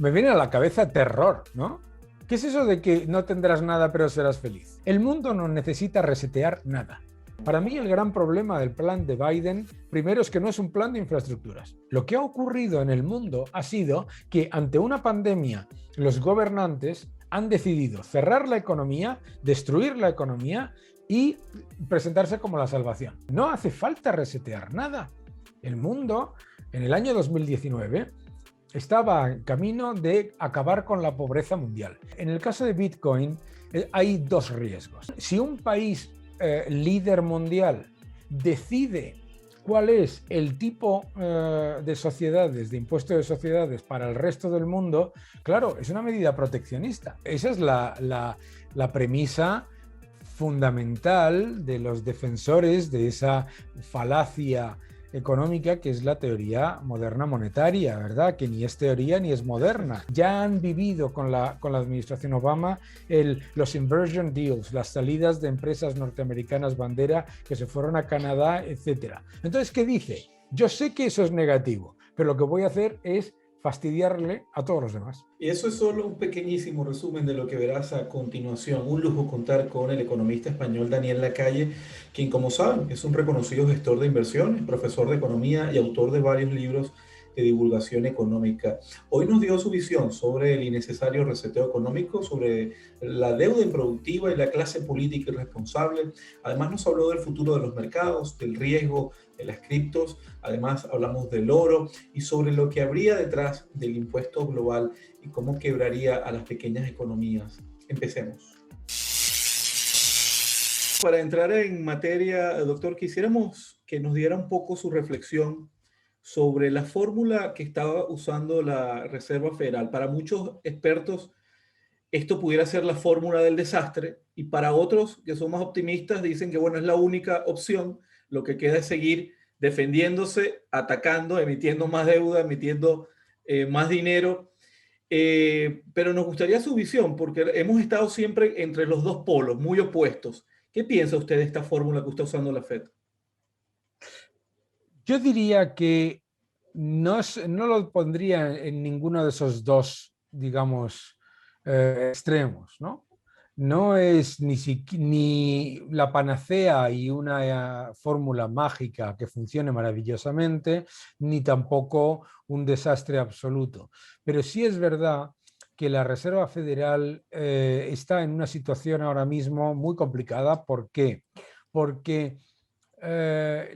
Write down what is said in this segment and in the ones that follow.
Me viene a la cabeza terror, ¿no? ¿Qué es eso de que no tendrás nada pero serás feliz? El mundo no necesita resetear nada. Para mí el gran problema del plan de Biden, primero, es que no es un plan de infraestructuras. Lo que ha ocurrido en el mundo ha sido que ante una pandemia los gobernantes han decidido cerrar la economía, destruir la economía y presentarse como la salvación. No hace falta resetear nada. El mundo, en el año 2019, estaba en camino de acabar con la pobreza mundial. En el caso de Bitcoin hay dos riesgos. Si un país líder mundial decide cuál es el tipo de sociedades, de impuesto de sociedades para el resto del mundo, claro, es una medida proteccionista. Esa es la premisa fundamental de los defensores de esa falacia económica que es la teoría moderna monetaria, ¿verdad? Que ni es teoría ni es moderna. Ya han vivido con la administración Obama los inversion deals, las salidas de empresas norteamericanas bandera que se fueron a Canadá, etcétera. Entonces, ¿qué dice? Yo sé que eso es negativo, pero lo que voy a hacer es fastidiarle a todos los demás. Y eso es solo un pequeñísimo resumen de lo que verás a continuación. Un lujo contar con el economista español Daniel Lacalle, quien, como saben, es un reconocido gestor de inversiones, profesor de economía y autor de varios libros de divulgación económica. Hoy nos dio su visión sobre el innecesario reseteo económico, sobre la deuda improductiva y la clase política irresponsable. Además nos habló del futuro de los mercados, del riesgo de las criptos. Además hablamos del oro y sobre lo que habría detrás del impuesto global y cómo quebraría a las pequeñas economías. Empecemos. Para entrar en materia, doctor, quisiéramos que nos diera un poco su reflexión sobre la fórmula que estaba usando la Reserva Federal. Para muchos expertos, esto pudiera ser la fórmula del desastre, y para otros que son más optimistas dicen que, bueno, es la única opción. Lo que queda es seguir defendiéndose, atacando, emitiendo más deuda, emitiendo más dinero. Pero nos gustaría su visión, porque hemos estado siempre entre los dos polos, muy opuestos. ¿Qué piensa usted de esta fórmula que está usando la Fed? Yo diría que no lo pondría en ninguno de esos dos, digamos, extremos, ¿no? No es ni la panacea y una fórmula mágica que funcione maravillosamente, ni tampoco un desastre absoluto. Pero sí es verdad que la Reserva Federal está en una situación ahora mismo muy complicada. ¿Por qué? Porque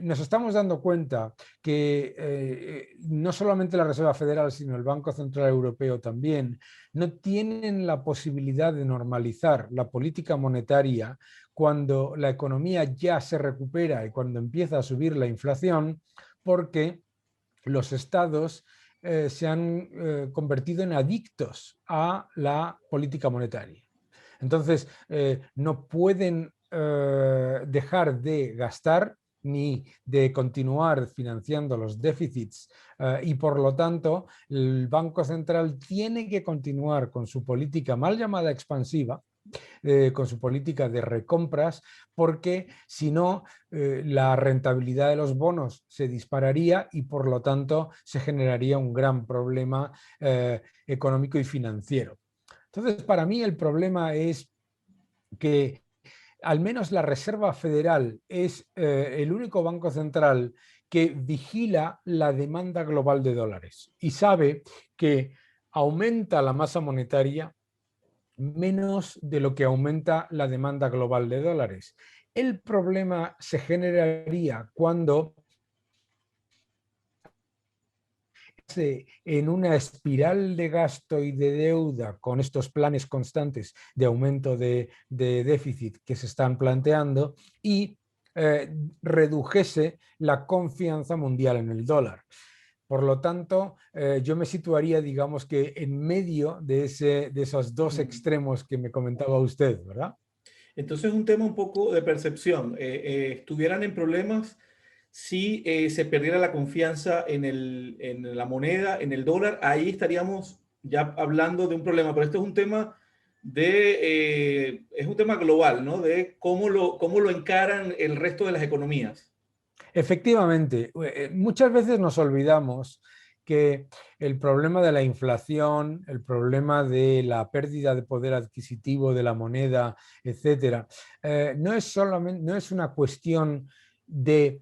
nos estamos dando cuenta que no solamente la Reserva Federal, sino el Banco Central Europeo también, no tienen la posibilidad de normalizar la política monetaria cuando la economía ya se recupera y cuando empieza a subir la inflación, porque los estados se han convertido en adictos a la política monetaria. Entonces, no pueden dejar de gastar ni de continuar financiando los déficits y por lo tanto el Banco Central tiene que continuar con su política mal llamada expansiva, con su política de recompras, porque si no, la rentabilidad de los bonos se dispararía y por lo tanto se generaría un gran problema económico y financiero. Entonces, para mí el problema es que al menos la Reserva Federal es el único banco central que vigila la demanda global de dólares y sabe que aumenta la masa monetaria menos de lo que aumenta la demanda global de dólares. El problema se generaría cuando en una espiral de gasto y de deuda con estos planes constantes de aumento de déficit que se están planteando y redujese la confianza mundial en el dólar. Por lo tanto, yo me situaría, digamos que en medio de esos dos extremos que me comentaba usted, ¿verdad? Entonces, un tema un poco de percepción. ¿Estuvieran en problemas si se perdiera la confianza en la moneda, en el dólar? Ahí estaríamos ya hablando de un problema, pero este es un tema global, ¿no? De cómo lo encaran el resto de las economías. Efectivamente, muchas veces nos olvidamos que el problema de la inflación, el problema de la pérdida de poder adquisitivo de la moneda, etcétera, no es una cuestión de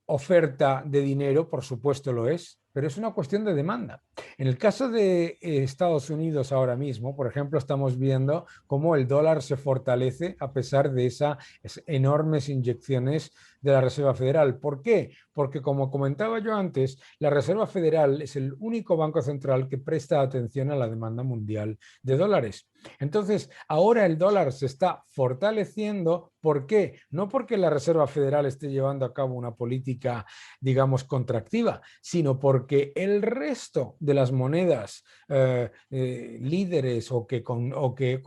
oferta de dinero, por supuesto lo es, pero es una cuestión de demanda. En el caso de Estados Unidos ahora mismo, por ejemplo, estamos viendo cómo el dólar se fortalece a pesar de esas enormes inyecciones de la Reserva Federal. ¿Por qué? Porque, como comentaba yo antes, la Reserva Federal es el único banco central que presta atención a la demanda mundial de dólares. Entonces, ahora el dólar se está fortaleciendo. ¿Por qué? No porque la Reserva Federal esté llevando a cabo una política, digamos, contractiva, sino porque el resto de las monedas líderes o que con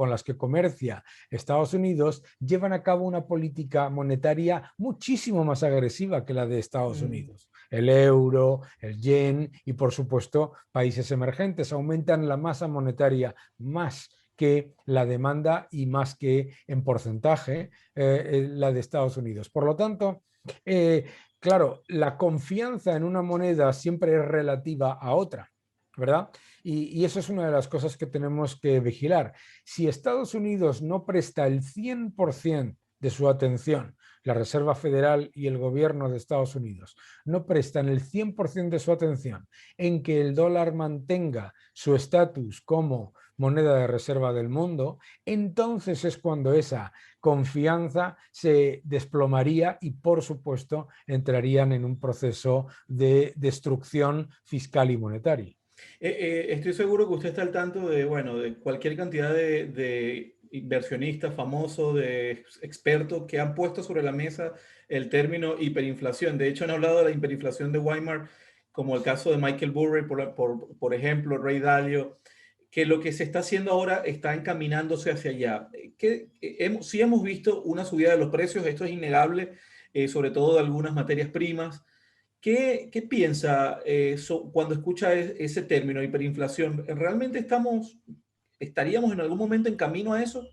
las que comercia Estados Unidos llevan a cabo una política monetaria muchísimo más agresiva que la de Estados Unidos. El euro, el yen y, por supuesto, países emergentes aumentan la masa monetaria más que la demanda y más que en porcentaje la de Estados Unidos. Por lo tanto, claro, la confianza en una moneda siempre es relativa a otra, ¿verdad? Y eso es una de las cosas que tenemos que vigilar. Si Estados Unidos no presta el 100% de su atención, la Reserva Federal y el gobierno de Estados Unidos no prestan el 100% de su atención en que el dólar mantenga su estatus como moneda de reserva del mundo, entonces es cuando esa confianza se desplomaría y, por supuesto, entrarían en un proceso de destrucción fiscal y monetaria. Estoy seguro que usted está al tanto de, bueno, de cualquier cantidad de inversionistas famosos, de expertos que han puesto sobre la mesa el término hiperinflación. De hecho, han hablado de la hiperinflación de Weimar, como el caso de Michael Burry, por ejemplo, Ray Dalio, que lo que se está haciendo ahora está encaminándose hacia allá. Sí hemos visto una subida de los precios, esto es innegable, sobre todo de algunas materias primas. ¿Qué piensa cuando escucha ese término, hiperinflación? ¿Realmente estaríamos en algún momento en camino a eso?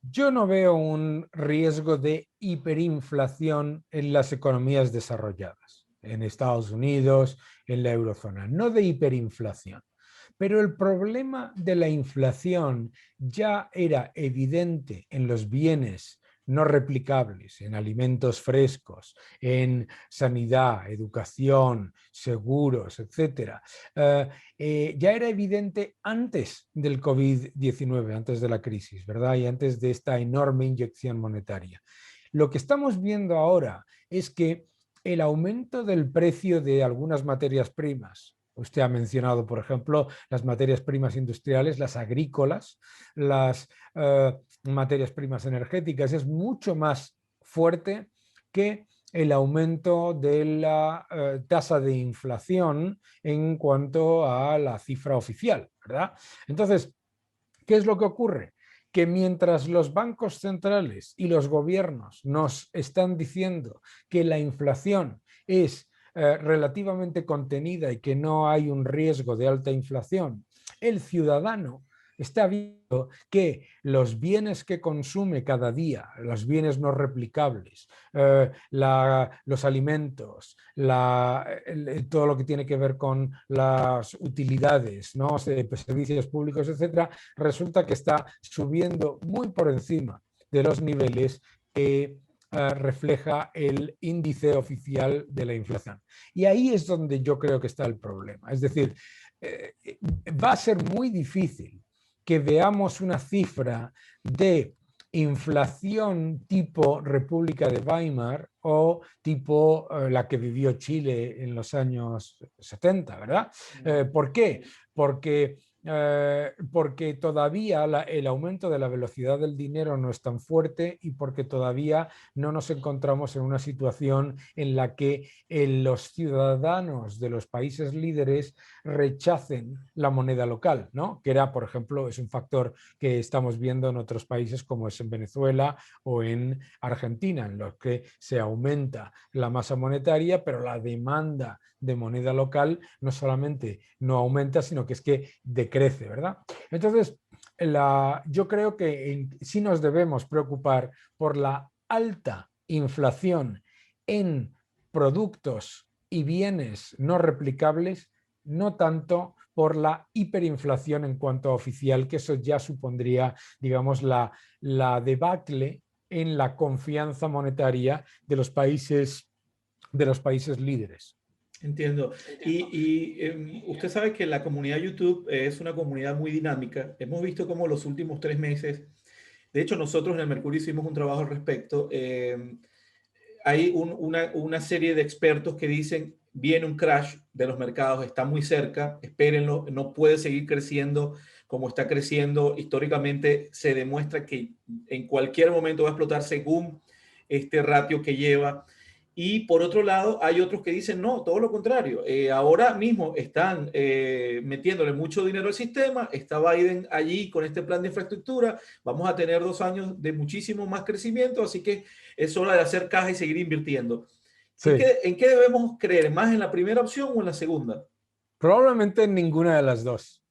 Yo no veo un riesgo de hiperinflación en las economías desarrolladas, en Estados Unidos, en la eurozona, no de hiperinflación. Pero el problema de la inflación ya era evidente en los bienes no replicables, en alimentos frescos, en sanidad, educación, seguros, etcétera. Ya era evidente antes del COVID-19, antes de la crisis, ¿verdad? Y antes de esta enorme inyección monetaria. Lo que estamos viendo ahora es que el aumento del precio de algunas materias primas, usted ha mencionado, por ejemplo, las materias primas industriales, las agrícolas, las materias primas energéticas, es mucho más fuerte que el aumento de la tasa de inflación en cuanto a la cifra oficial, ¿verdad? Entonces, ¿qué es lo que ocurre? Que mientras los bancos centrales y los gobiernos nos están diciendo que la inflación es relativamente contenida y que no hay un riesgo de alta inflación, el ciudadano está viendo que los bienes que consume cada día, los bienes no replicables, los alimentos, todo lo que tiene que ver con las utilidades, ¿no? Servicios públicos, etcétera, resulta que está subiendo muy por encima de los niveles que refleja el índice oficial de la inflación. Y ahí es donde yo creo que está el problema. Es decir, va a ser muy difícil que veamos una cifra de inflación tipo República de Weimar o tipo la que vivió Chile en los años 70, ¿verdad? ¿Por qué? Porque todavía el aumento de la velocidad del dinero no es tan fuerte y porque todavía no nos encontramos en una situación en la que los ciudadanos de los países líderes rechacen la moneda local, ¿no? Que era, por ejemplo, es un factor que estamos viendo en otros países como es en Venezuela o en Argentina, en los que se aumenta la masa monetaria, pero la demanda de moneda local no solamente no aumenta, sino que es que decrece, ¿verdad? Entonces, yo creo que sí nos debemos preocupar por la alta inflación en productos y bienes no replicables, no tanto por la hiperinflación en cuanto a oficial, que eso ya supondría, digamos, la debacle en la confianza monetaria de los países líderes. Entiendo. Usted sabe que la comunidad YouTube es una comunidad muy dinámica. Hemos visto cómo los últimos 3 meses, de hecho nosotros en el Mercurio hicimos un trabajo al respecto. Hay una serie de expertos que dicen, viene un crash de los mercados, está muy cerca, espérenlo, no puede seguir creciendo como está creciendo. Históricamente se demuestra que en cualquier momento va a explotar según este ratio que lleva. Y por otro lado, hay otros que dicen, no, todo lo contrario. Ahora mismo están metiéndole mucho dinero al sistema, está Biden allí con este plan de infraestructura, vamos a tener 2 años de muchísimo más crecimiento, así que es hora de hacer caja y seguir invirtiendo. Sí. En qué debemos creer? ¿Más en la primera opción o en la segunda? Probablemente en ninguna de las dos,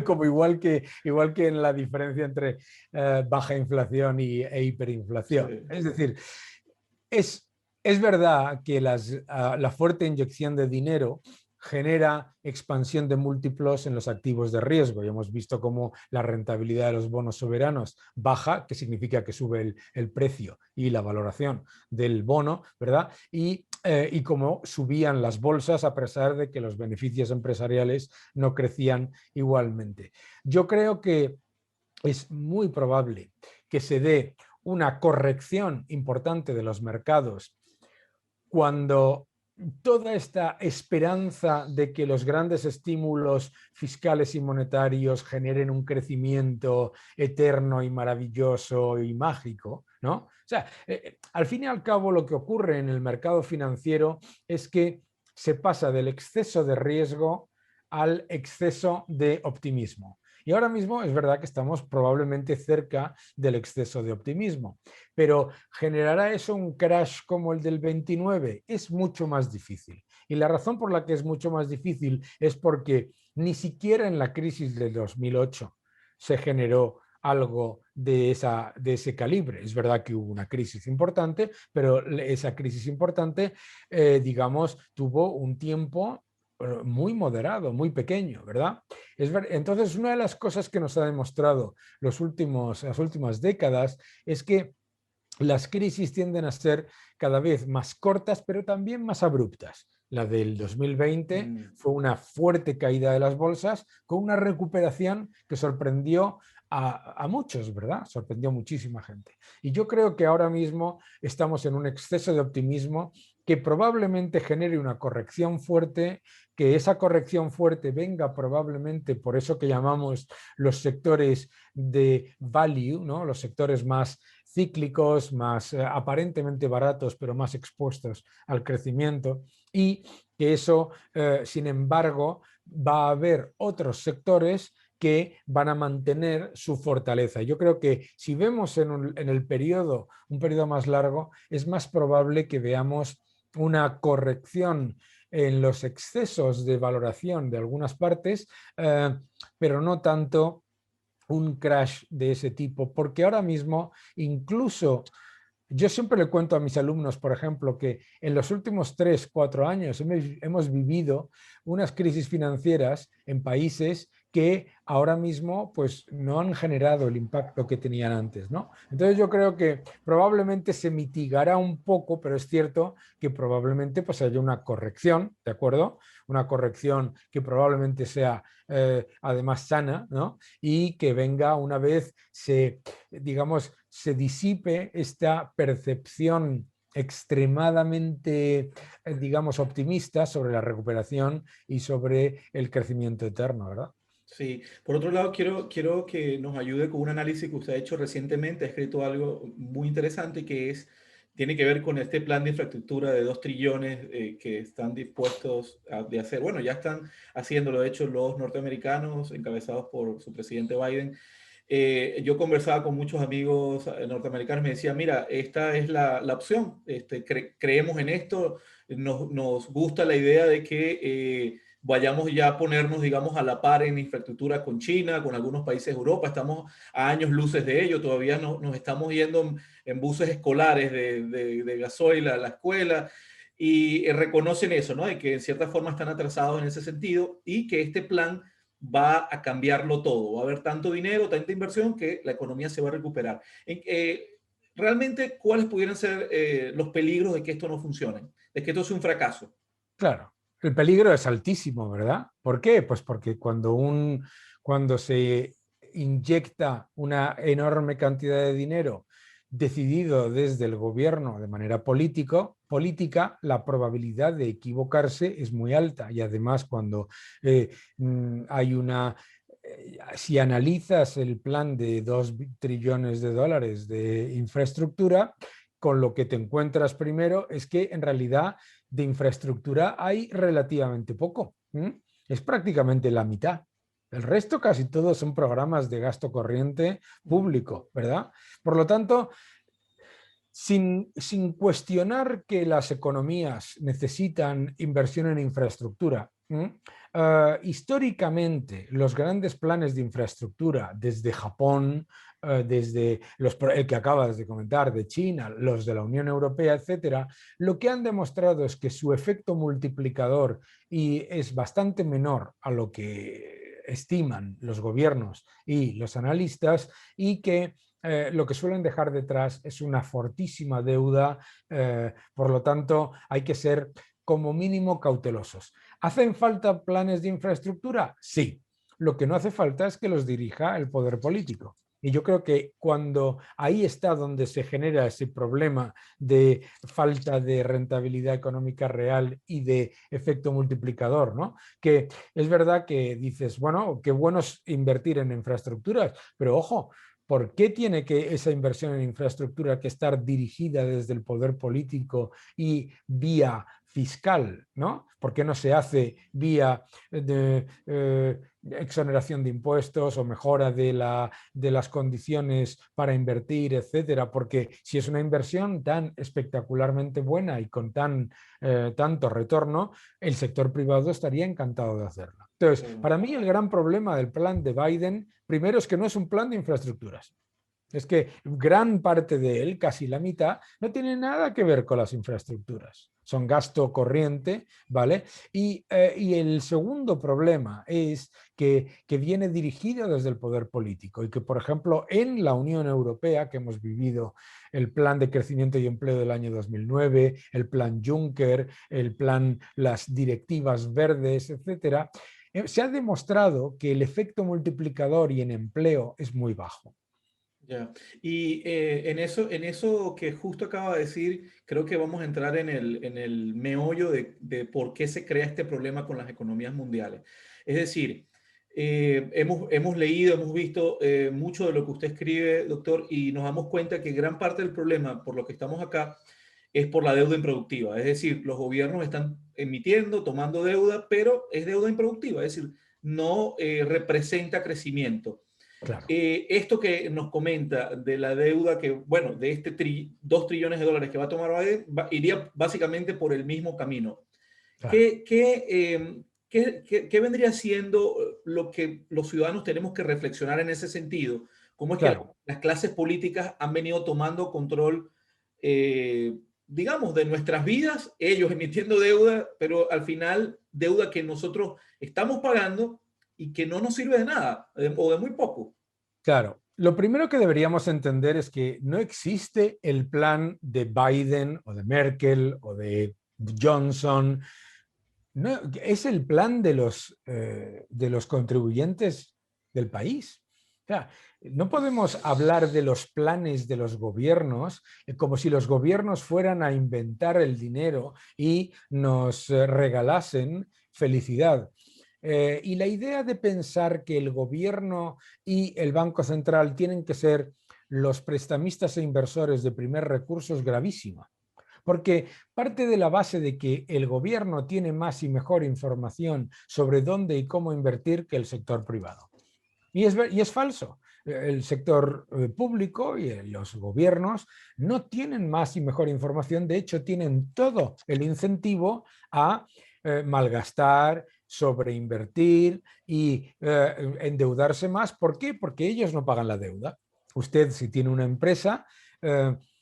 como igual que en la diferencia entre baja inflación e hiperinflación. Sí. Es decir, es verdad que la fuerte inyección de dinero genera expansión de múltiplos en los activos de riesgo. Y hemos visto cómo la rentabilidad de los bonos soberanos baja, que significa que sube el precio y la valoración del bono, ¿verdad? Y cómo subían las bolsas a pesar de que los beneficios empresariales no crecían igualmente. Yo creo que es muy probable que se dé una corrección importante de los mercados cuando toda esta esperanza de que los grandes estímulos fiscales y monetarios generen un crecimiento eterno y maravilloso y mágico, ¿no? O sea, al fin y al cabo lo que ocurre en el mercado financiero es que se pasa del exceso de riesgo al exceso de optimismo. Y ahora mismo es verdad que estamos probablemente cerca del exceso de optimismo, pero ¿generará eso un crash como el del 29? Es mucho más difícil. Y la razón por la que es mucho más difícil es porque ni siquiera en la crisis de 2008 se generó algo de ese calibre. Es verdad que hubo una crisis importante, pero esa crisis importante, digamos, tuvo un tiempo muy moderado, muy pequeño, ¿verdad? Entonces, una de las cosas que nos ha demostrado las últimas décadas es que las crisis tienden a ser cada vez más cortas, pero también más abruptas. La del 2020 fue una fuerte caída de las bolsas con una recuperación que sorprendió a muchos, ¿verdad? Sorprendió a muchísima gente. Y yo creo que ahora mismo estamos en un exceso de optimismo que probablemente genere una corrección fuerte, que esa corrección fuerte venga probablemente por eso que llamamos los sectores de value, ¿no? Los sectores más cíclicos, más aparentemente baratos, pero más expuestos al crecimiento, y que eso, sin embargo, va a haber otros sectores que van a mantener su fortaleza. Yo creo que si vemos en el periodo, un periodo más largo, es más probable que veamos una corrección en los excesos de valoración de algunas partes, pero no tanto un crash de ese tipo, porque ahora mismo incluso yo siempre le cuento a mis alumnos, por ejemplo, que en los últimos 3, 4 años hemos vivido unas crisis financieras en países que ahora mismo pues, no han generado el impacto que tenían antes, ¿no? Entonces yo creo que probablemente se mitigará un poco, pero es cierto que probablemente pues, haya una corrección, ¿de acuerdo? Una corrección que probablemente sea además sana, ¿no? Y que venga una vez digamos, se disipe esta percepción extremadamente, digamos, optimista sobre la recuperación y sobre el crecimiento eterno, ¿verdad? Sí, por otro lado, quiero que nos ayude con un análisis que usted ha hecho recientemente, ha escrito algo muy interesante que tiene que ver con este plan de infraestructura de 2 trillones que están dispuestos de hacer. Bueno, ya están haciéndolo, de hecho, los norteamericanos, encabezados por su presidente Biden. Yo conversaba con muchos amigos norteamericanos, me decían, mira, esta es la opción, creemos en esto, nos gusta la idea de que vayamos ya a ponernos, digamos, a la par en infraestructura con China, con algunos países de Europa, estamos a años luces de ello, todavía nos estamos yendo en buses escolares de gasoil a la escuela. y reconocen eso, ¿no? De que en cierta forma están atrasados en ese sentido y que este plan va a cambiarlo todo. Va a haber tanto dinero, tanta inversión que la economía se va a recuperar. Realmente, ¿cuáles pudieran ser los peligros de que esto no funcione? De que esto sea un fracaso. Claro, el peligro es altísimo, ¿verdad? ¿Por qué? Pues porque cuando se inyecta una enorme cantidad de dinero decidido desde el gobierno de manera política, la probabilidad de equivocarse es muy alta. Y además, cuando hay si analizas el plan de 2 trillones de dólares de infraestructura, con lo que te encuentras primero es que en realidad de infraestructura hay relativamente poco. Es prácticamente la mitad. El resto casi todos son programas de gasto corriente público, ¿verdad? Por lo tanto, sin cuestionar que las economías necesitan inversión en infraestructura, históricamente los grandes planes de infraestructura desde Japón, desde el que acabas de comentar de China, los de la Unión Europea, etcétera, lo que han demostrado es que su efecto multiplicador es bastante menor a lo que estiman los gobiernos y los analistas, y que lo que suelen dejar detrás es una fortísima deuda, por lo tanto hay que ser como mínimo cautelosos. ¿Hacen falta planes de infraestructura? Sí. Lo que no hace falta es que los dirija el poder político. Y yo creo que cuando ahí está donde se genera ese problema de falta de rentabilidad económica real y de efecto multiplicador, ¿no? Que es verdad que dices, bueno, qué bueno es invertir en infraestructuras, pero ojo, ¿por qué tiene que esa inversión en infraestructura que estar dirigida desde el poder político y vía fiscal, ¿no? ¿Por qué no se hace vía exoneración de impuestos o mejora de las condiciones para invertir, etcétera? Porque si es una inversión tan espectacularmente buena y con tanto retorno, el sector privado estaría encantado de hacerla. Entonces, para mí el gran problema del plan de Biden, primero, es que no es un plan de infraestructuras. Es que gran parte de él, casi la mitad, no tiene nada que ver con las infraestructuras. Son gasto corriente, ¿vale? Y el segundo problema es que viene dirigido desde el poder político y que, por ejemplo, en la Unión Europea, que hemos vivido el plan de crecimiento y empleo del año 2009, el plan Juncker, el plan, las directivas verdes, etcétera, se ha demostrado que el efecto multiplicador y en empleo es muy bajo. Ya. Y en eso que justo acaba de decir, creo que vamos a entrar en el meollo de por qué se crea este problema con las economías mundiales. Es decir, hemos leído, hemos visto mucho de lo que usted escribe, doctor, y nos damos cuenta que gran parte del problema por lo que estamos acá es por la deuda improductiva. Es decir, los gobiernos están emitiendo, tomando deuda, pero es deuda improductiva, es decir, no representa crecimiento. Claro, Esto que nos comenta de la deuda que, bueno, de 2 trillones de dólares que va a tomar Biden, iría básicamente por el mismo camino. claro, ¿Qué vendría siendo lo que los ciudadanos tenemos que reflexionar en ese sentido? ¿Cómo es que claro. las clases políticas han venido tomando control, digamos, de nuestras vidas, ellos emitiendo deuda, pero al final deuda que nosotros estamos pagando y que no nos sirve de nada o de muy poco? Claro, lo primero que deberíamos entender es que no existe el plan de Biden o de Merkel o de Johnson. No, es el plan de los contribuyentes del país. O sea, no podemos hablar de los planes de los gobiernos como si los gobiernos fueran a inventar el dinero y nos regalasen felicidad. Y la idea de pensar que el gobierno y el Banco Central tienen que ser los prestamistas e inversores de primer recurso es gravísima, porque parte de la base de que el gobierno tiene más y mejor información sobre dónde y cómo invertir que el sector privado. Y es falso. El sector público y los gobiernos no tienen más y mejor información, de hecho tienen todo el incentivo a malgastar, sobreinvertir y endeudarse más. ¿Por qué? Porque ellos no pagan la deuda. Usted, si tiene una empresa,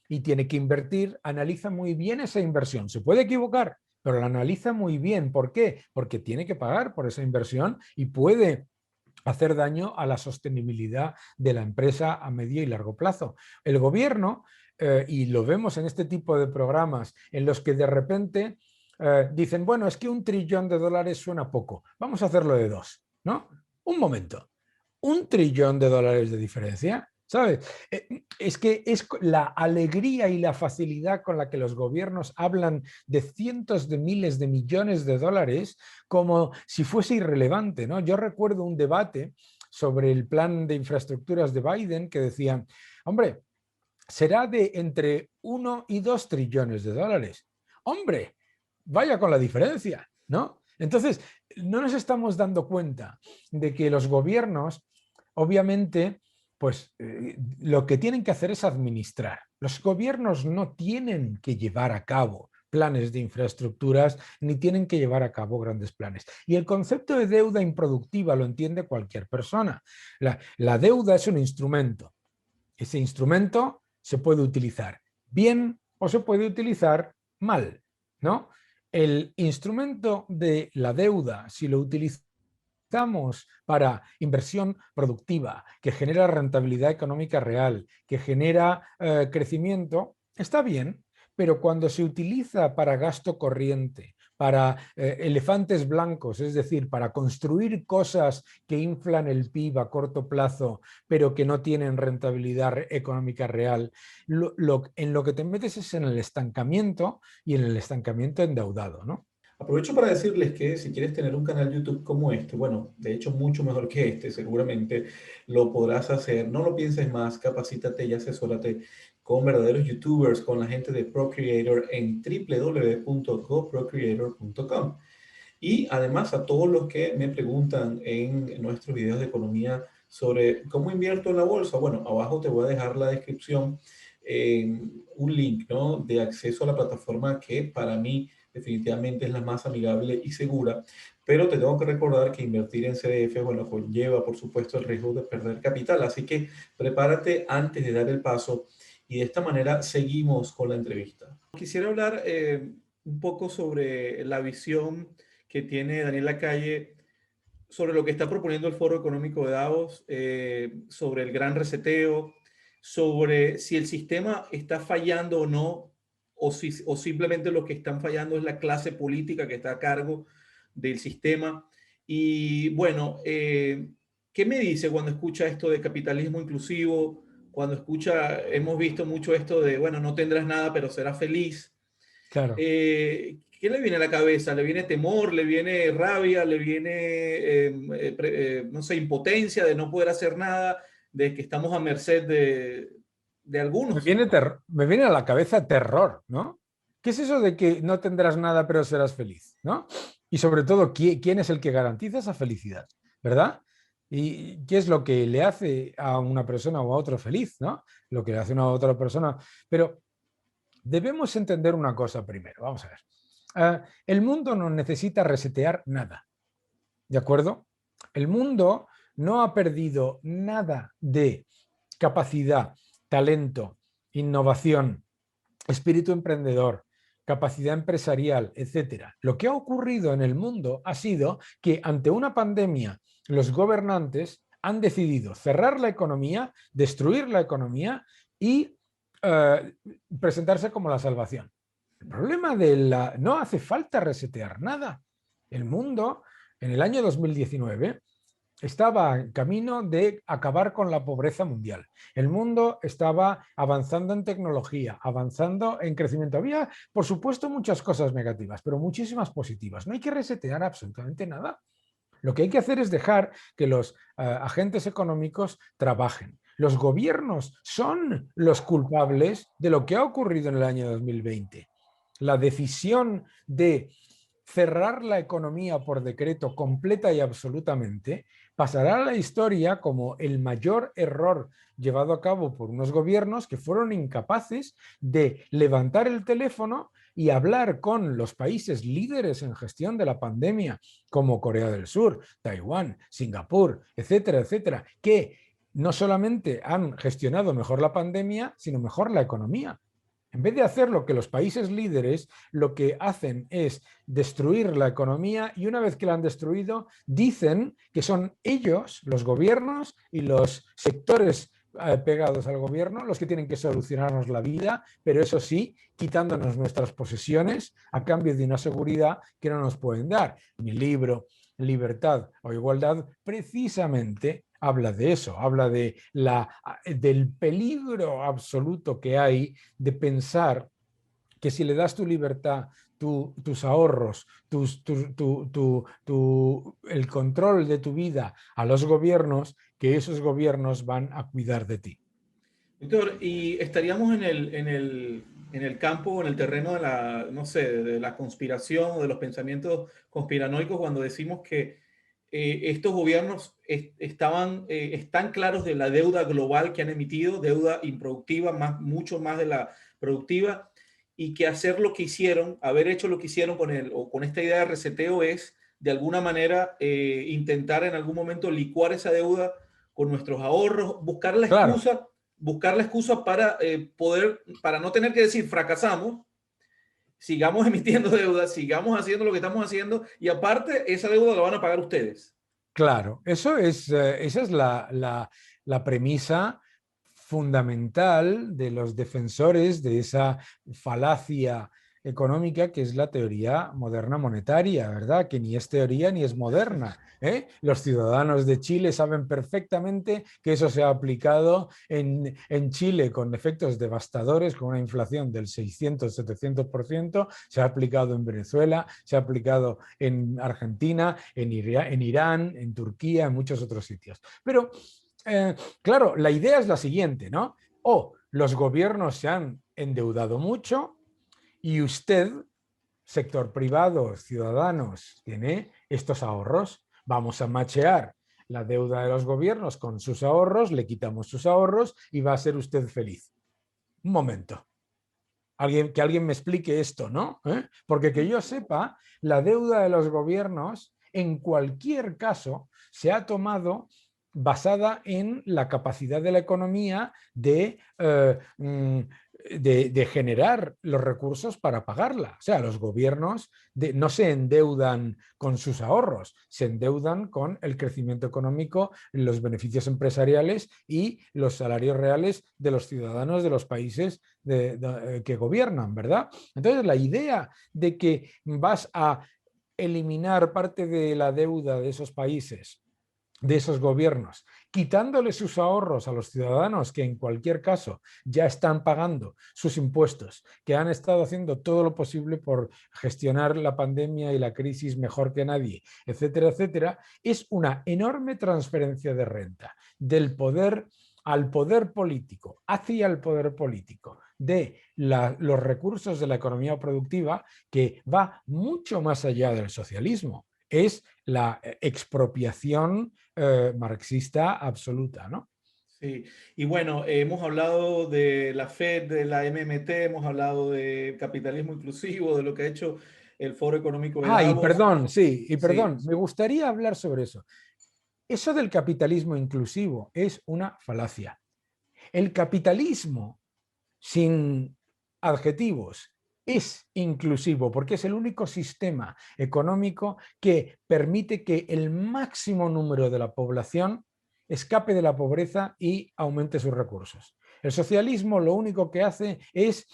y tiene que invertir, analiza muy bien esa inversión. Se puede equivocar, pero la analiza muy bien. ¿Por qué? Porque tiene que pagar por esa inversión y puede hacer daño a la sostenibilidad de la empresa a medio y largo plazo. El gobierno, y lo vemos en este tipo de programas en los que de repente dicen, bueno, es que $1 trillón suena poco, vamos a hacerlo de 2, ¿no? Un momento, $1 trillón de diferencia, ¿sabes? Es que es la alegría y la facilidad con la que los gobiernos hablan de cientos de miles de millones de dólares como si fuese irrelevante, ¿no? Yo recuerdo un debate sobre el plan de infraestructuras de Biden que decían, hombre, será de entre 1 y 2 trillones de dólares. Hombre, vaya con la diferencia, ¿no? Entonces, no nos estamos dando cuenta de que los gobiernos, obviamente, pues lo que tienen que hacer es administrar. Los gobiernos no tienen que llevar a cabo planes de infraestructuras ni tienen que llevar a cabo grandes planes. Y el concepto de deuda improductiva lo entiende cualquier persona. La deuda es un instrumento. Ese instrumento se puede utilizar bien o se puede utilizar mal, ¿no? El instrumento de la deuda, si lo utilizamos para inversión productiva, que genera rentabilidad económica real, que genera crecimiento, está bien, pero cuando se utiliza para gasto corriente, para elefantes blancos, es decir, para construir cosas que inflan el PIB a corto plazo, pero que no tienen rentabilidad económica real, en lo que te metes es en el estancamiento y en el estancamiento endeudado, ¿no? Aprovecho para decirles que si quieres tener un canal YouTube como este, bueno, de hecho mucho mejor que este, seguramente lo podrás hacer. No lo pienses más, capacítate y asesórate con verdaderos YouTubers, con la gente de Procreator en www.goprocreator.com. Y además a todos los que me preguntan en nuestros videos de economía sobre cómo invierto en la bolsa, bueno, abajo te voy a dejar la descripción, un link, ¿no?, de acceso a la plataforma que para mí definitivamente es la más amigable y segura, pero te tengo que recordar que invertir en CDF, bueno, conlleva por supuesto el riesgo de perder capital, así que prepárate antes de dar el paso y de esta manera seguimos con la entrevista. Quisiera hablar un poco sobre la visión que tiene Daniel Lacalle sobre lo que está proponiendo el Foro Económico de Davos, sobre el gran reseteo, sobre si el sistema está fallando o no, o simplemente lo que están fallando es la clase política que está a cargo del sistema. Y bueno, ¿qué me dice cuando escucha esto de capitalismo inclusivo? Cuando escucha, hemos visto mucho esto de, bueno, no tendrás nada, pero serás feliz. Claro. ¿Qué le viene a la cabeza? ¿Le viene temor? ¿Le viene rabia? ¿Le viene, no sé, impotencia de no poder hacer nada? ¿De que estamos a merced de algunos? Me viene a la cabeza terror, ¿no? ¿Qué es eso de que no tendrás nada pero serás feliz, ¿no? Y sobre todo, ¿quién es el que garantiza esa felicidad, ¿verdad? ¿Y qué es lo que le hace a una persona o a otro feliz, ¿no? Lo que le hace a una otra persona. Pero debemos entender una cosa primero, vamos a ver. El mundo no necesita resetear nada, ¿de acuerdo? El mundo no ha perdido nada de capacidad, talento, innovación, espíritu emprendedor, capacidad empresarial, etcétera. Lo que ha ocurrido en el mundo ha sido que ante una pandemia los gobernantes han decidido cerrar la economía, destruir la economía y presentarse como la salvación. El problema de la... No hace falta resetear nada. El mundo en el año 2019 estaba en camino de acabar con la pobreza mundial. El mundo estaba avanzando en tecnología, avanzando en crecimiento. Había, por supuesto, muchas cosas negativas, pero muchísimas positivas. No hay que resetear absolutamente nada. Lo que hay que hacer es dejar que los agentes económicos trabajen. Los gobiernos son los culpables de lo que ha ocurrido en el año 2020. La decisión de cerrar la economía por decreto completa y absolutamente pasará a la historia como el mayor error llevado a cabo por unos gobiernos que fueron incapaces de levantar el teléfono y hablar con los países líderes en gestión de la pandemia, como Corea del Sur, Taiwán, Singapur, etcétera, etcétera, que no solamente han gestionado mejor la pandemia, sino mejor la economía. En vez de hacer lo que los países líderes lo que hacen es destruir la economía y una vez que la han destruido, dicen que son ellos, los gobiernos y los sectores pegados al gobierno, los que tienen que solucionarnos la vida, pero eso sí, quitándonos nuestras posesiones a cambio de una seguridad que no nos pueden dar. Mi libro, Libertad o Igualdad, precisamente habla de eso, habla de del peligro absoluto que hay de pensar que si le das tu libertad, tus ahorros, el control de tu vida a los gobiernos, que esos gobiernos van a cuidar de ti. Víctor, y estaríamos en el campo, en el terreno de la, no sé, de la conspiración o de los pensamientos conspiranoicos cuando decimos que estos gobiernos están claros de la deuda global que han emitido, deuda improductiva, mucho más de la productiva, y que hacer lo que hicieron, haber hecho lo que hicieron o con esta idea de reseteo es, de alguna manera, intentar en algún momento licuar esa deuda con nuestros ahorros, Claro, buscar la excusa para para no tener que decir fracasamos, sigamos emitiendo deuda, sigamos haciendo lo que estamos haciendo y aparte esa deuda la van a pagar ustedes. claro. Esa es la premisa fundamental de los defensores de esa falacia económica que es la teoría moderna monetaria, ¿verdad? Que ni es teoría ni es moderna, ¿eh? Los ciudadanos de Chile saben perfectamente que eso se ha aplicado en Chile con efectos devastadores, con una inflación del 600-700%, se ha aplicado en Venezuela, se ha aplicado en Argentina, en Irán, en Turquía, en muchos otros sitios. Pero claro, la idea es la siguiente, ¿no? O los gobiernos se han endeudado mucho y usted, sector privado, ciudadanos, tiene estos ahorros. Vamos a machear la deuda de los gobiernos con sus ahorros, le quitamos sus ahorros y va a ser usted feliz. Un momento. Que alguien me explique esto, ¿no? Porque que yo sepa, la deuda de los gobiernos, en cualquier caso, se ha tomado basada en la capacidad de la economía de generar los recursos para pagarla. O sea, los gobiernos no se endeudan con sus ahorros, se endeudan con el crecimiento económico, los beneficios empresariales y los salarios reales de los ciudadanos de los países que gobiernan, ¿verdad? Entonces, la idea de que vas a eliminar parte de la deuda de esos países, de esos gobiernos, quitándole sus ahorros a los ciudadanos que en cualquier caso ya están pagando sus impuestos, que han estado haciendo todo lo posible por gestionar la pandemia y la crisis mejor que nadie, etcétera, etcétera, es una enorme transferencia de renta del poder al poder político, hacia el poder político, de los recursos de la economía productiva que va mucho más allá del socialismo. Es la expropiación marxista absoluta, ¿no? Sí, y bueno, hemos hablado de la Fed, de la MMT, hemos hablado de capitalismo inclusivo, de lo que ha hecho el Foro Económico de Ah, y Davos. perdón, sí, y Sí, perdón, me gustaría hablar sobre eso. Eso del capitalismo inclusivo es una falacia. El capitalismo sin adjetivos es inclusivo porque es el único sistema económico que permite que el máximo número de la población escape de la pobreza y aumente sus recursos. El socialismo lo único que hace es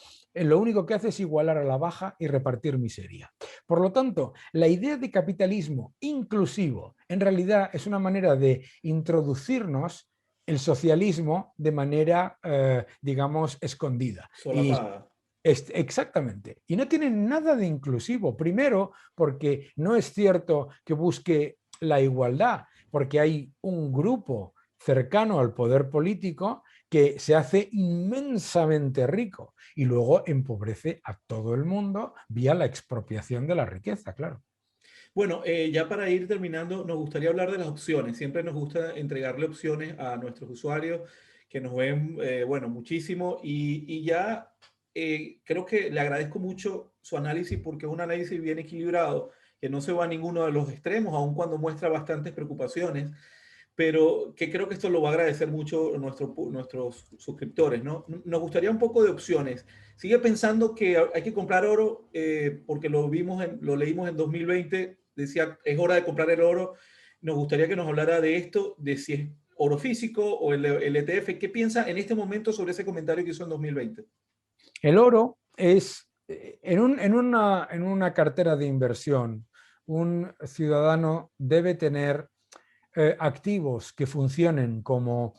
igualar a la baja y repartir miseria. Por lo tanto, la idea de capitalismo inclusivo en realidad es una manera de introducirnos el socialismo de manera, digamos, escondida. Y solapada. exactamente. Y no tiene nada de inclusivo. Primero, porque no es cierto que busque la igualdad, porque hay un grupo cercano al poder político que se hace inmensamente rico y luego empobrece a todo el mundo vía la expropiación de la riqueza, claro. Bueno, ya para ir terminando, nos gustaría hablar de las opciones. Siempre nos gusta entregarle opciones a nuestros usuarios que nos ven, bueno, muchísimo. Y ya creo que le agradezco mucho su análisis porque es un análisis bien equilibrado, que no se va a ninguno de los extremos, aun cuando muestra bastantes preocupaciones. pero que creo que esto lo va a agradecer mucho nuestros suscriptores, ¿no? Nos gustaría un poco de opciones. Sigue pensando que hay que comprar oro, porque lo leímos en 2020, decía, es hora de comprar el oro. Nos gustaría que nos hablara de esto, de si es oro físico o el ETF. ¿Qué piensa en este momento sobre ese comentario que hizo en 2020? El oro es, en una cartera de inversión, un ciudadano debe tener activos que funcionen como,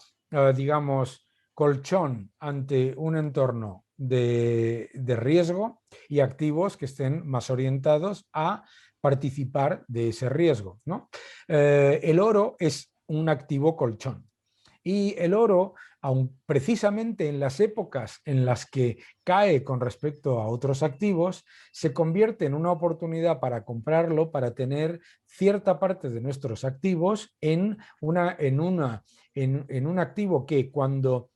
digamos, colchón ante un entorno de riesgo y activos que estén más orientados a participar de ese riesgo, ¿no? El oro es un activo colchón. Y el oro, aun precisamente en las épocas en las que cae con respecto a otros activos, se convierte en una oportunidad para comprarlo, para tener cierta parte de nuestros activos en un activo que cuando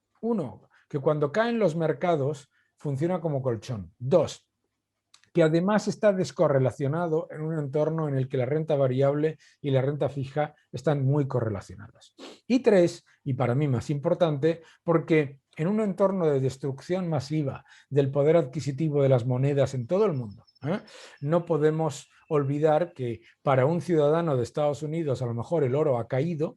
caen los mercados funciona como colchón. Dos, que además está descorrelacionado en un entorno en el que la renta variable y la renta fija están muy correlacionadas. Y tres, y para mí más importante, porque en un entorno de destrucción masiva del poder adquisitivo de las monedas en todo el mundo, no podemos olvidar que para un ciudadano de Estados Unidos a lo mejor el oro ha caído,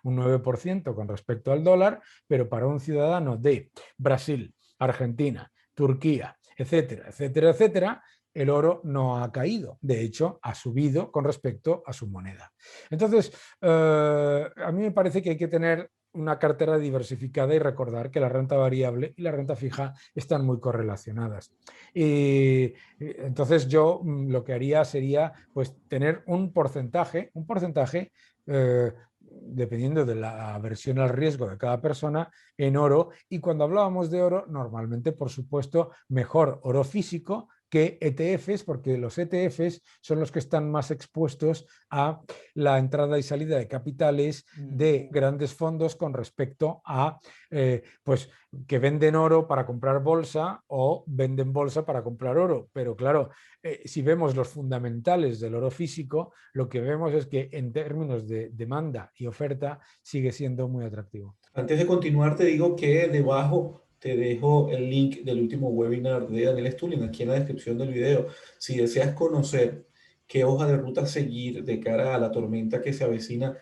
un 9% con respecto al dólar, pero para un ciudadano de Brasil, Argentina, Turquía, etcétera, etcétera, etcétera, el oro no ha caído. De hecho, ha subido con respecto a su moneda. Entonces, a mí me parece que hay que tener una cartera diversificada y recordar que la renta variable y la renta fija están muy correlacionadas. Y entonces yo lo que haría sería pues tener un porcentaje dependiendo de la aversión al riesgo de cada persona, en oro. Y cuando hablábamos de oro, normalmente, por supuesto, mejor oro físico que ETFs, porque los ETFs son los que están más expuestos a la entrada y salida de capitales de grandes fondos con respecto a pues que venden oro para comprar bolsa o venden bolsa para comprar oro. Pero claro, si vemos los fundamentales del oro físico, lo que vemos es que en términos de demanda y oferta sigue siendo muy atractivo. Antes de continuar, te digo que debajo te dejo el link del último webinar de Daniel Stulin aquí en la descripción del video. Si deseas conocer qué hoja de ruta seguir de cara a la tormenta que se avecina,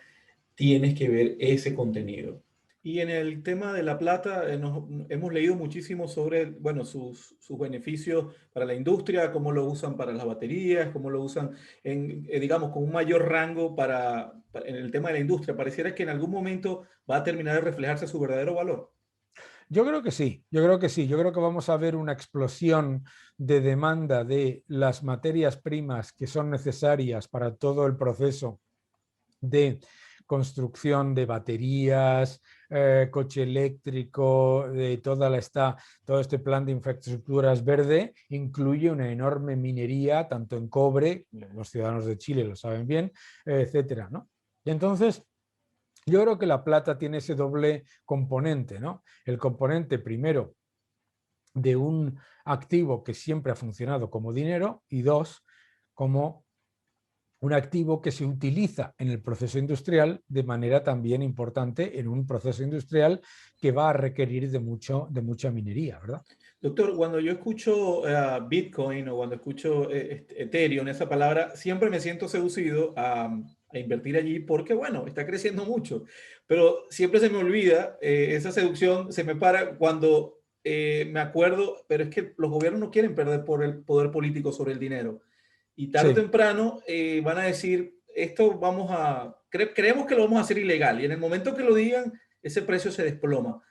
tienes que ver ese contenido. Y en el tema de la plata, hemos leído muchísimo sobre, bueno, sus beneficios para la industria, cómo lo usan para las baterías, cómo lo usan, digamos, con un mayor rango en el tema de la industria. Pareciera que en algún momento va a terminar de reflejarse su verdadero valor. Yo creo que sí, yo creo que sí, yo creo que vamos a ver una explosión de demanda de las materias primas que son necesarias para todo el proceso de construcción de baterías, coche eléctrico, de todo este plan de infraestructuras verde, incluye una enorme minería, tanto en cobre, los ciudadanos de Chile lo saben bien, etcétera, ¿no? Y entonces, yo creo que la plata tiene ese doble componente, ¿no? El componente primero de un activo que siempre ha funcionado como dinero y dos, como un activo que se utiliza en el proceso industrial de manera también importante en un proceso industrial que va a requerir de mucha minería, ¿verdad? Doctor, cuando yo escucho Bitcoin o cuando escucho Ethereum, esa palabra, siempre me siento seducido a invertir allí porque, bueno, está creciendo mucho. Pero siempre se me olvida, esa seducción se me para cuando me acuerdo, pero es que los gobiernos no quieren perder por el poder político sobre el dinero. Y tarde o Sí. temprano van a decir, esto creemos que lo vamos a hacer ilegal. Y en el momento que lo digan, ese precio se desploma.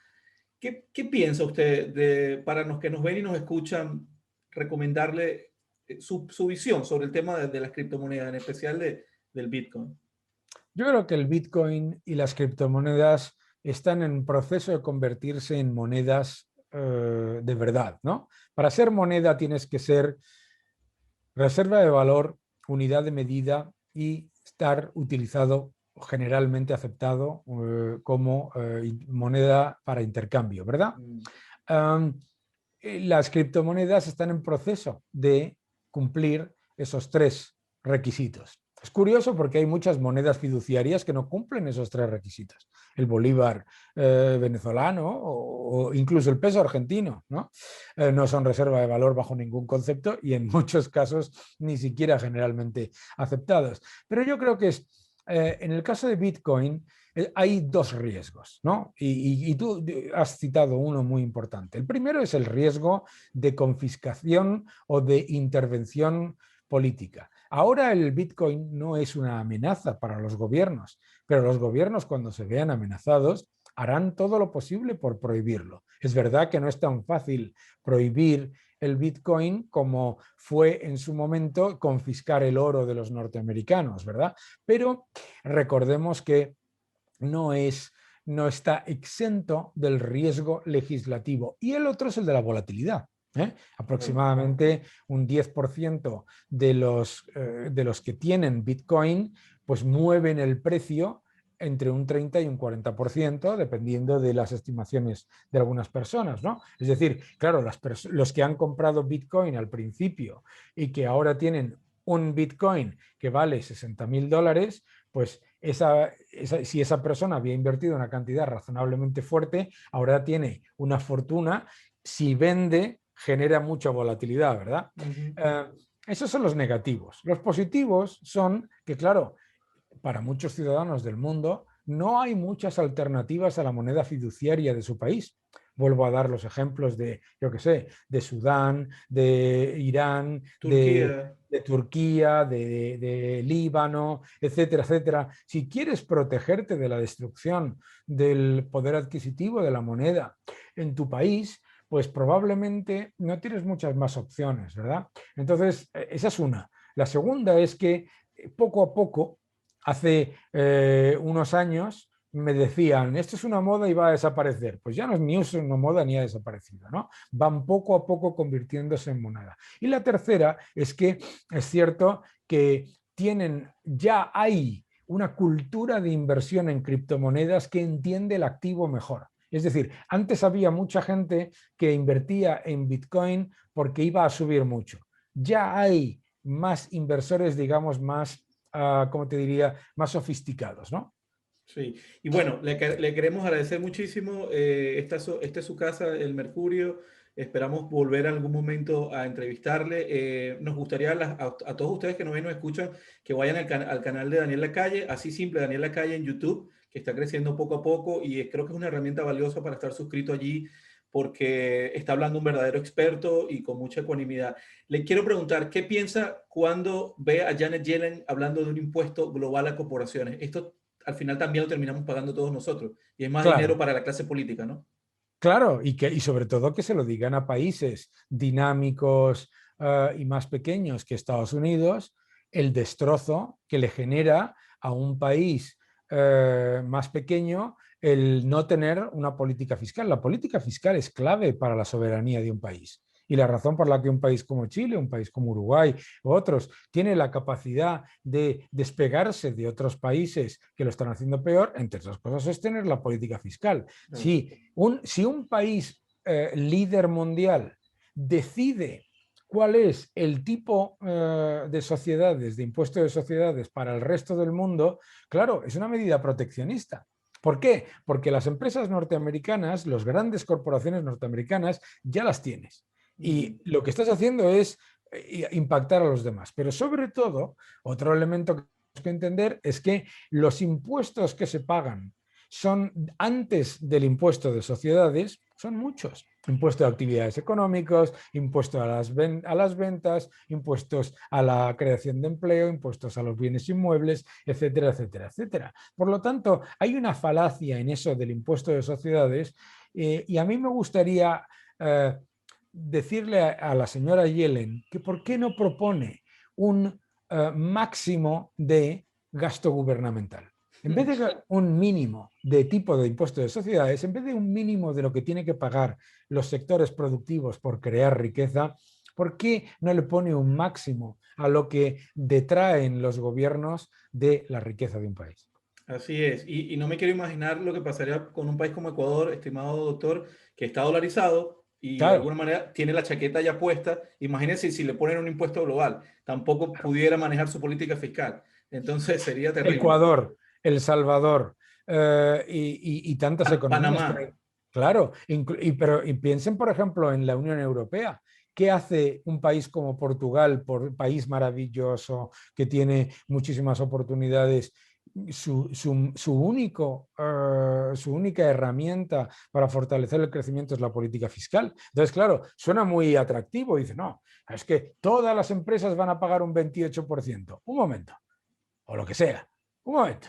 ¿Qué piensa usted para los que nos ven y nos escuchan, recomendarle su visión sobre el tema de las criptomonedas, en especial del Bitcoin? Yo creo que el Bitcoin y las criptomonedas están en proceso de convertirse en monedas de verdad, ¿no? Para ser moneda tienes que ser reserva de valor, unidad de medida y estar utilizado generalmente aceptado como moneda para intercambio, ¿verdad? Mm. Um, las criptomonedas están en proceso de cumplir esos tres requisitos. Es curioso porque hay muchas monedas fiduciarias que no cumplen esos tres requisitos. El bolívar venezolano o incluso el peso argentino, ¿no? No son reserva de valor bajo ningún concepto y en muchos casos ni siquiera generalmente aceptados. Pero yo creo que en el caso de Bitcoin hay dos riesgos, ¿no? Y tú has citado uno muy importante. El primero es el riesgo de confiscación o de intervención política. Ahora el Bitcoin no es una amenaza para los gobiernos, pero los gobiernos cuando se vean amenazados harán todo lo posible por prohibirlo. Es verdad que no es tan fácil prohibir el Bitcoin como fue en su momento confiscar el oro de los norteamericanos, ¿verdad? Pero recordemos que no es no está exento del riesgo legislativo. Y el otro es el de la volatilidad. Aproximadamente un 10% de los que tienen Bitcoin pues mueven el precio entre un 30 y un 40%, dependiendo de las estimaciones de algunas personas, ¿no? Es decir, claro, los que han comprado Bitcoin al principio y que ahora tienen un Bitcoin que vale $60.000, pues si esa persona había invertido una cantidad razonablemente fuerte, ahora tiene una fortuna. Si vende, genera mucha volatilidad, ¿verdad? Esos son los negativos. Los positivos son que, claro, para muchos ciudadanos del mundo no hay muchas alternativas a la moneda fiduciaria de su país. Vuelvo a dar los ejemplos de, yo qué sé, de Sudán, de Irán, Turquía. de Turquía, de Líbano, etcétera, etcétera. Si quieres protegerte de la destrucción del poder adquisitivo de la moneda en tu país, pues probablemente no tienes muchas más opciones, ¿verdad? Entonces, esa es una. La segunda es que poco a poco, hace unos años, me decían, esto es una moda y va a desaparecer. Pues ya no es ni una moda ni ha desaparecido, ¿no? Van poco a poco convirtiéndose en moneda. Y la tercera es que es cierto que ya hay una cultura de inversión en criptomonedas que entiende el activo mejor. Es decir, antes había mucha gente que invertía en Bitcoin porque iba a subir mucho. Ya hay más inversores, digamos, más, ¿cómo te diría?, más sofisticados, ¿no? Sí, y bueno, le queremos agradecer muchísimo. Esta es su casa, el Mercurio. Esperamos volver algún momento a entrevistarle. Nos gustaría a todos ustedes que nos ven y nos escuchan que vayan al canal de Daniel Lacalle, así simple, Daniel Lacalle en YouTube, que está creciendo poco a poco y creo que es una herramienta valiosa para estar suscrito allí porque está hablando un verdadero experto y con mucha ecuanimidad. Le quiero preguntar, ¿qué piensa cuando ve a Janet Yellen hablando de un impuesto global a corporaciones? Esto al final también lo terminamos pagando todos nosotros. Y es más dinero Claro, para la clase política, ¿no? claro, y sobre todo que se lo digan a países dinámicos y más pequeños que Estados Unidos, el destrozo que le genera a un país más pequeño el no tener una política fiscal. La política fiscal es clave para la soberanía de un país. Y la razón por la que un país como Chile, un país como Uruguay u otros tiene la capacidad de despegarse de otros países que lo están haciendo peor, entre otras cosas, es tener la política fiscal. Si un país líder mundial decide cuál es el tipo de sociedades, de impuesto de sociedades para el resto del mundo, claro, es una medida proteccionista. ¿Por qué? Porque las empresas norteamericanas, las grandes corporaciones norteamericanas, ya las tienes. Y lo que estás haciendo es impactar a los demás. Pero sobre todo, otro elemento que tenemos que entender es que los impuestos que se pagan son antes del impuesto de sociedades, son muchos. Impuesto a actividades económicas, impuesto a las ventas, impuestos a la creación de empleo, impuestos a los bienes inmuebles, etcétera, etcétera, etcétera. Por lo tanto, hay una falacia en eso del impuesto de sociedades y a mí me gustaría decirle a la señora Yellen que por qué no propone un máximo de gasto gubernamental. En vez de un mínimo de tipo de impuesto de sociedades, en vez de un mínimo de lo que tiene que pagar los sectores productivos por crear riqueza, ¿por qué no le pone un máximo a lo que detraen los gobiernos de la riqueza de un país? Así es. Y no me quiero imaginar lo que pasaría con un país como Ecuador, estimado doctor, que está dolarizado y de Claro, alguna manera tiene la chaqueta ya puesta. Imagínense si le ponen un impuesto global. Tampoco pudiera manejar su política fiscal. Entonces sería terrible. Ecuador, El Salvador y tantas economías. Panamá. Claro, pero piensen, por ejemplo, en la Unión Europea. ¿Qué hace un país como Portugal, país maravilloso, que tiene muchísimas oportunidades? Su única herramienta para fortalecer el crecimiento es la política fiscal. Entonces, claro, suena muy atractivo. Dice, no, es que todas las empresas van a pagar un 28%. Un momento, o lo que sea. Un momento.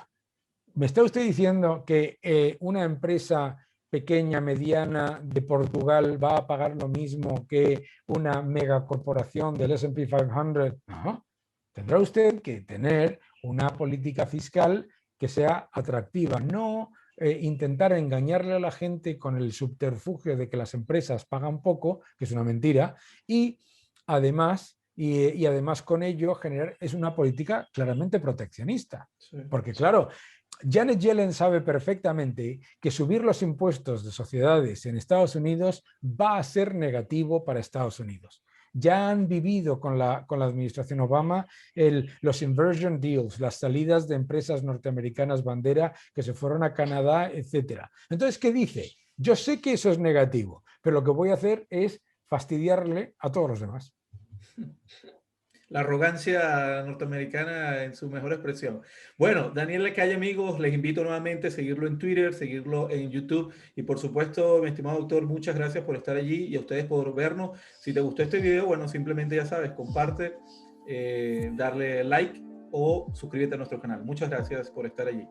¿Me está usted diciendo que una empresa pequeña, mediana de Portugal va a pagar lo mismo que una megacorporación del S&P 500? No. Tendrá usted que tener una política fiscal que sea atractiva, no intentar engañarle a la gente con el subterfugio de que las empresas pagan poco, que es una mentira, y además, y además con ello generar es una política claramente proteccionista. Sí. Porque claro, Janet Yellen sabe perfectamente que subir los impuestos de sociedades en Estados Unidos va a ser negativo para Estados Unidos. Ya han vivido con la administración Obama los inversion deals, las salidas de empresas norteamericanas bandera que se fueron a Canadá, etcétera. Entonces, ¿qué dice? Yo sé que eso es negativo, pero lo que voy a hacer es fastidiarle a todos los demás. La arrogancia norteamericana en su mejor expresión. Bueno, Daniel Lacalle, amigos, les invito nuevamente a seguirlo en Twitter, seguirlo en YouTube y por supuesto, mi estimado doctor, muchas gracias por estar allí y a ustedes por vernos. Si te gustó este video, bueno, simplemente ya sabes, comparte, darle like o suscríbete a nuestro canal. Muchas gracias por estar allí.